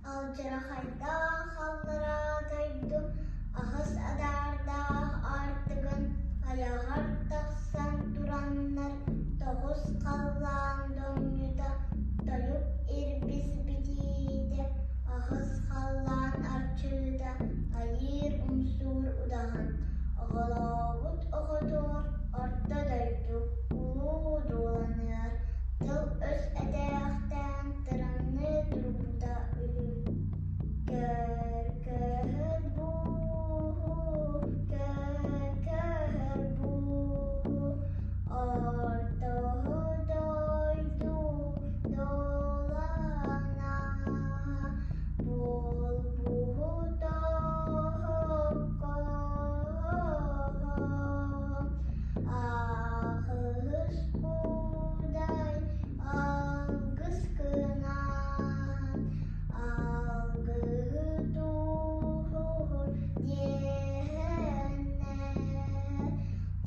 Алжырахайда халлара тайду, ахыс адарда артыгын, аяғар тақсан тураннар, тоғыз қаллан доңюда, тойып ирбіз бідейді, ахыс қаллан арчыда, айыр умсур удағын, оғылауыт оғытуыр, орта дайду, улу дуыланыр, тыл өз әдәқтен тырымны тұрбуда үлі. Көр бу, көр бу, ортоғы дойду долана, бол бу тоғы Ағыз қудай алғыз кынан, алғы туғыр дені,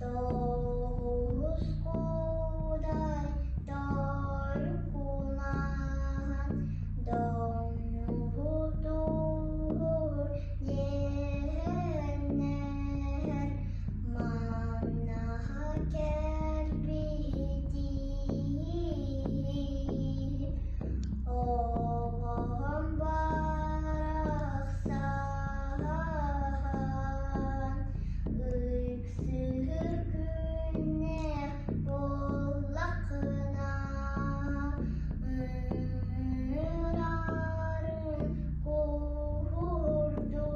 тоғыз қудай торы кунан, доңғы туғыр денер, Маннаға кәрбейді, оғым барақсан, үксір күнне болақына, ұрарын қуырду,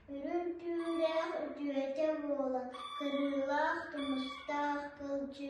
Үрін түйрек үтіөте болан, кырылақ тұмыстақ кылчы